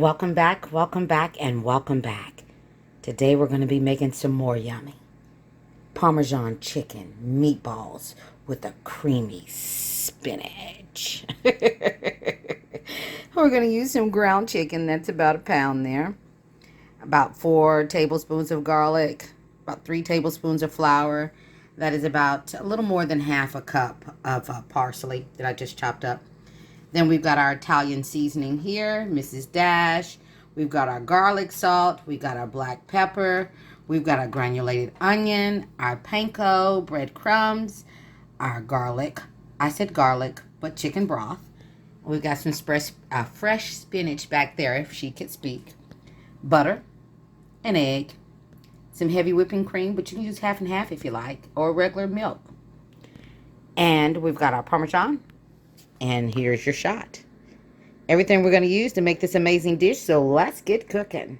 Welcome back, welcome back, and welcome back. Today we're going to be making some more yummy Parmesan chicken meatballs with a creamy spinach. We're going to use some ground chicken. That's about a pound there. About 4 tablespoons of garlic. About 3 tablespoons of flour. That is about a little more than half a cup of parsley that I just chopped up. Then we've got our Italian seasoning here, Mrs. Dash. We've got our garlic salt. We've got our black pepper. We've got our granulated onion, our panko, breadcrumbs, our garlic. I said garlic, but chicken broth. We've got some fresh spinach back there, if she could speak. Butter, an egg, some heavy whipping cream, but you can use half and half if you like, or regular milk. And we've got our Parmesan. And here's your shot. Everything we're going to use to make this amazing dish, so let's get cooking.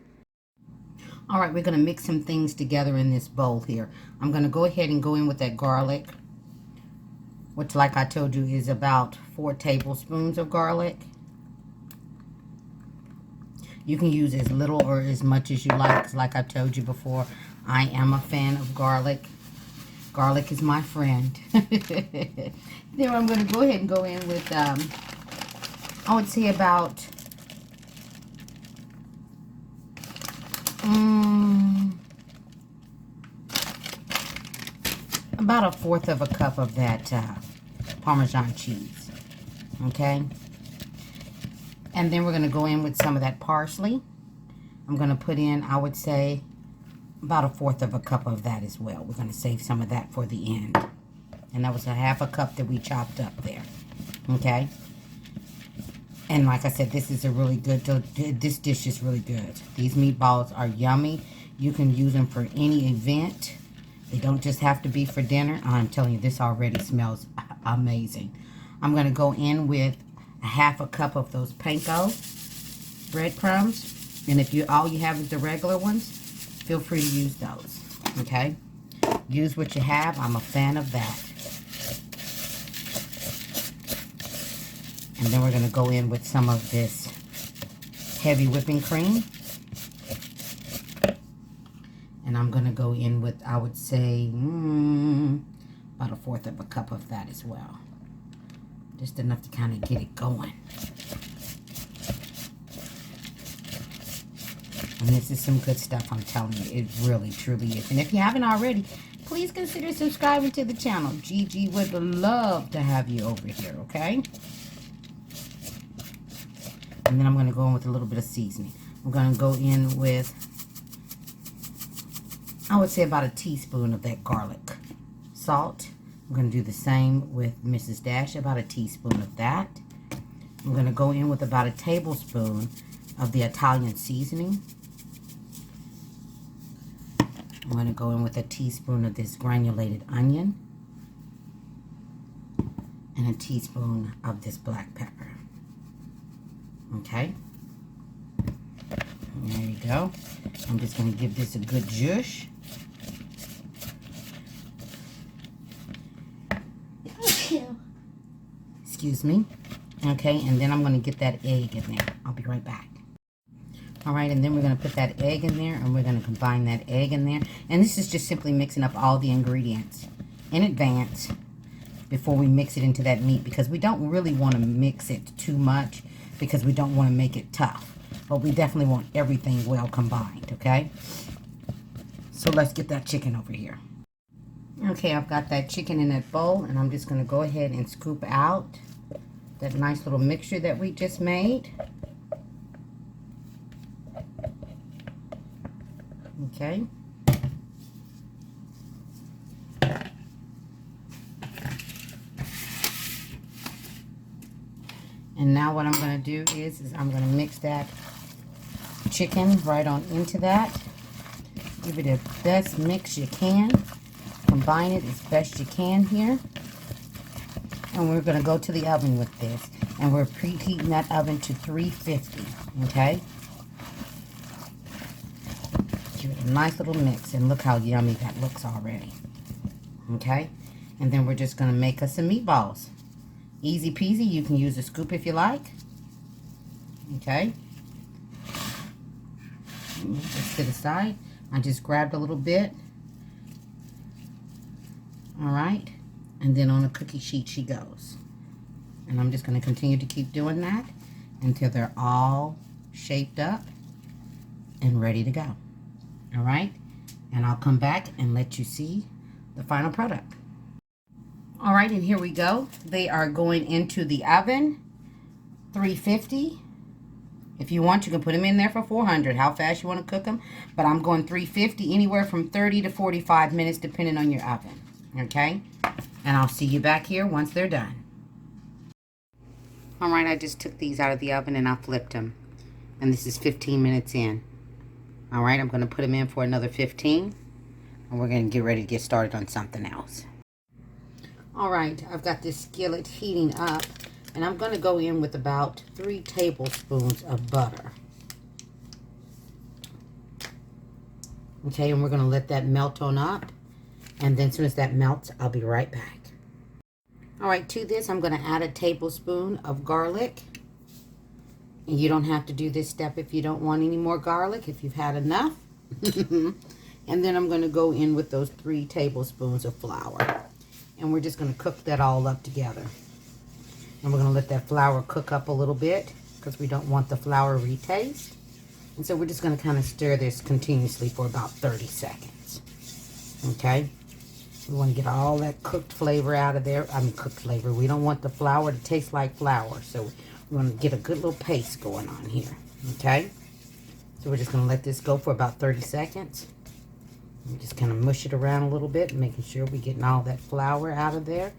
All right, we're going to mix some things together in this bowl here. I'm going to go ahead and go in with that garlic, which, like I told you, is about 4 tablespoons of garlic. You can use as little or as much as you like, 'cause like I told you before, I am a fan of garlic. Garlic is my friend. Then I'm going to go ahead and go in with, I would say about, about 1/4 of a cup of that Parmesan cheese. Okay? And then we're going to go in with some of that parsley. I'm going to put in, I would say, about 1/4 of a cup of that as well. We're going to save some of that for the end. And that was a half a cup that we chopped up there. Okay? And like I said, this is a really good, this dish is really good. These meatballs are yummy. You can use them for any event. They don't just have to be for dinner. I'm telling you, this already smells amazing. I'm going to go in with a half a cup of those panko breadcrumbs. And if all you have is the regular ones, feel free to use those. Okay? Use what you have. I'm a fan of that. And then we're going to go in with some of this heavy whipping cream. And I'm going to go in with, I would say, about 1/4 of a cup of that as well. Just enough to kind of get it going. And this is some good stuff, I'm telling you. It really, truly is. And if you haven't already, please consider subscribing to the channel. Gigi would love to have you over here, okay? And then I'm going to go in with a little bit of seasoning. I'm going to go in with, I would say, about a teaspoon of that garlic salt. I'm going to do the same with Mrs. Dash, about a teaspoon of that. I'm going to go in with about a tablespoon of the Italian seasoning. I'm going to go in with a teaspoon of this granulated onion. And a teaspoon of this black pepper. Okay. There you go. I'm just going to give this a good zhuzh. Excuse me. Okay, and then I'm going to get that egg in there. I'll be right back. Alright, and then we're going to put that egg in there, and we're going to combine that egg in there. And this is just simply mixing up all the ingredients in advance before we mix it into that meat, because we don't really want to mix it too much, because we don't want to make it tough. But we definitely want everything well combined, okay? So let's get that chicken over here. Okay, I've got that chicken in that bowl, and I'm just going to go ahead and scoop out that nice little mixture that we just made. Okay. And now what I'm going to do is I'm going to mix that chicken right on into that. Give it a best mix you can. Combine it as best you can here. And we're going to go to the oven with this. And we're preheating that oven to 350. Okay? Give it a nice little mix. And look how yummy that looks already. Okay? And then we're just going to make us some meatballs. Easy peasy. You can use a scoop if you like. Okay? Move this to the side. I just grabbed a little bit. All right. And then on a cookie sheet she goes. And I'm just going to continue to keep doing that until they're all shaped up and ready to go. All right. And I'll come back and let you see the final product. All right, and here we go. They are going into the oven, 350. If you want, you can put them in there for 400, how fast you want to cook them. But I'm going 350, anywhere from 30 to 45 minutes, depending on your oven. Okay? And I'll see you back here once they're done. All right, I just took these out of the oven and I flipped them. And this is 15 minutes in. All right, I'm going to put them in for another 15. And we're going to get ready to get started on something else. All right, I've got this skillet heating up. And I'm going to go in with about 3 tablespoons of butter. Okay, and we're going to let that melt on up. And then as soon as that melts, I'll be right back. All right, to this, I'm going to add a tablespoon of garlic. And you don't have to do this step if you don't want any more garlic, if you've had enough. And then I'm going to go in with those 3 tablespoons of flour. And we're just going to cook that all up together. And we're going to let that flour cook up a little bit because we don't want the floury taste. And so we're just going to kind of stir this continuously for about 30 seconds. Okay? We want to get all that cooked flavor out of there. I mean, cooked flavor. We don't want the flour to taste like flour. So we want to get a good little paste going on here. Okay? So we're just going to let this go for about 30 seconds. We just kind of mush it around a little bit, making sure we're getting all that flour out of there.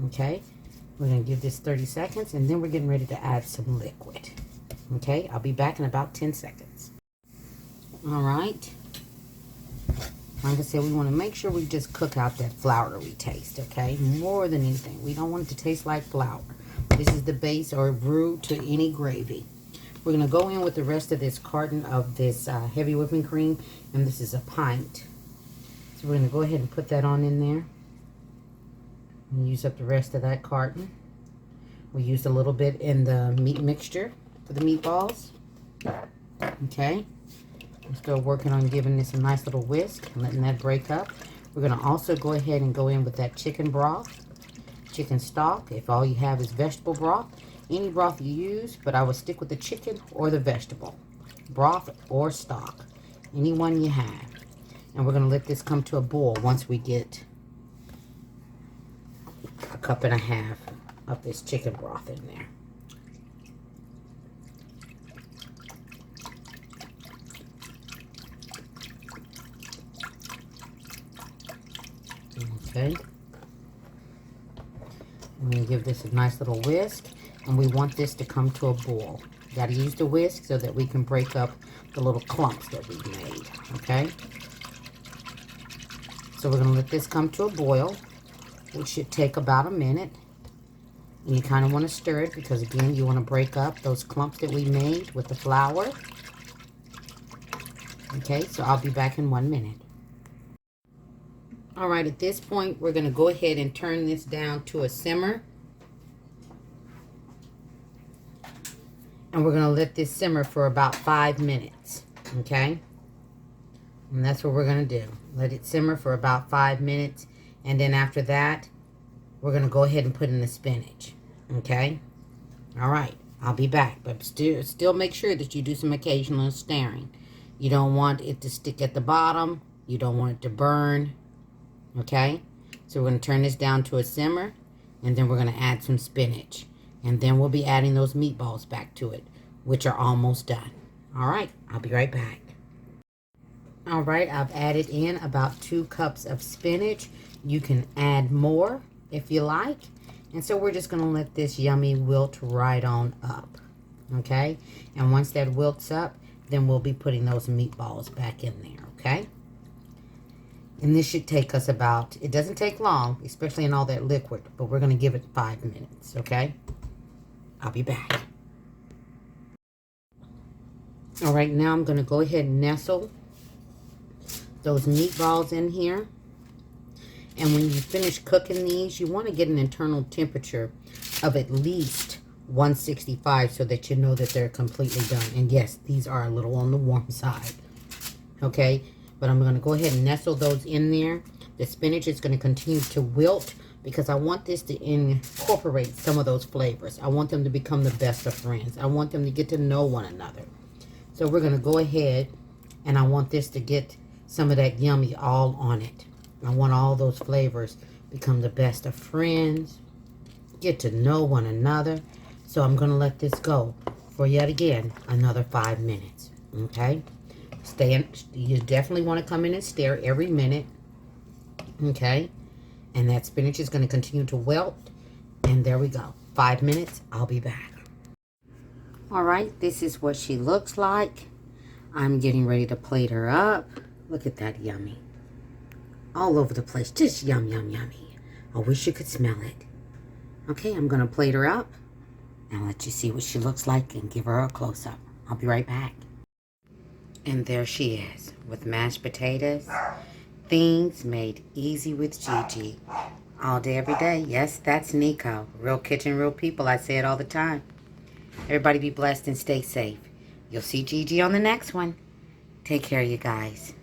Okay? We're going to give this 30 seconds, and then we're getting ready to add some liquid. Okay? I'll be back in about 10 seconds. All right. Like I said, we want to make sure we just cook out that floury taste, okay? More than anything. We don't want it to taste like flour. This is the base or roux to any gravy. We're going to go in with the rest of this carton of this heavy whipping cream, and this is a pint. So we're going to go ahead and put that on in there. And use up the rest of that carton. We used a little bit in the meat mixture for the meatballs. Okay. I'm still working on giving this a nice little whisk and letting that break up. We're going to also go ahead and go in with that chicken broth, chicken stock. If all you have is vegetable broth, any broth you use, but I would stick with the chicken or the vegetable broth or stock, any one you have. And we're going to let this come to a boil once we get a cup and a half of this chicken broth in there. Okay. I'm going to give this a nice little whisk, and we want this to come to a boil. You got to use the whisk so that we can break up the little clumps that we've made. Okay. So we're going to let this come to a boil, which should take about a minute. And you kind of want to stir it because, again, you want to break up those clumps that we made with the flour. Okay, so I'll be back in 1 minute. All right, at this point, we're going to go ahead and turn this down to a simmer. And we're going to let this simmer for about 5 minutes. Okay? And that's what we're going to do. Let it simmer for about 5 minutes. And then after that, we're going to go ahead and put in the spinach. Okay? All right. I'll be back. But still make sure that you do some occasional stirring. You don't want it to stick at the bottom. You don't want it to burn. Okay? So we're going to turn this down to a simmer. And then we're going to add some spinach. And then we'll be adding those meatballs back to it, which are almost done. All right. I'll be right back. All right. I've added in about 2 cups of spinach. You can add more if you like. And so we're just going to let this yummy wilt right on up. Okay? And once that wilts up, then we'll be putting those meatballs back in there. Okay? And this should take us about, it doesn't take long, especially in all that liquid, but we're going to give it 5 minutes. Okay? I'll be back. All right, now I'm going to go ahead and nestle those meatballs in here. And when you finish cooking these, you want to get an internal temperature of at least 165 so that you know that they're completely done. And yes, these are a little on the warm side. Okay, but I'm going to go ahead and nestle those in there. The spinach is going to continue to wilt because I want this to incorporate some of those flavors. I want them to become the best of friends. I want them to get to know one another. So we're going to go ahead, and I want this to get some of that yummy all on it. I want all those flavors become the best of friends, get to know one another. So I'm going to let this go for yet again another 5 minutes. Okay, you definitely want to come in and stir every minute. Okay, and that spinach is going to continue to wilt. And there we go. 5 minutes. I'll be back. All right, this is what she looks like. I'm getting ready to plate her up. Look at that yummy. All over the place. Just yum, yum, yummy. I wish you could smell it. Okay, I'm going to plate her up and let you see what she looks like and give her a close-up. I'll be right back. And there she is with mashed potatoes. Things made easy with Gigi. All day, every day. Yes, that's Nico. Real kitchen, real people. I say it all the time. Everybody be blessed and stay safe. You'll see Gigi on the next one. Take care, you guys.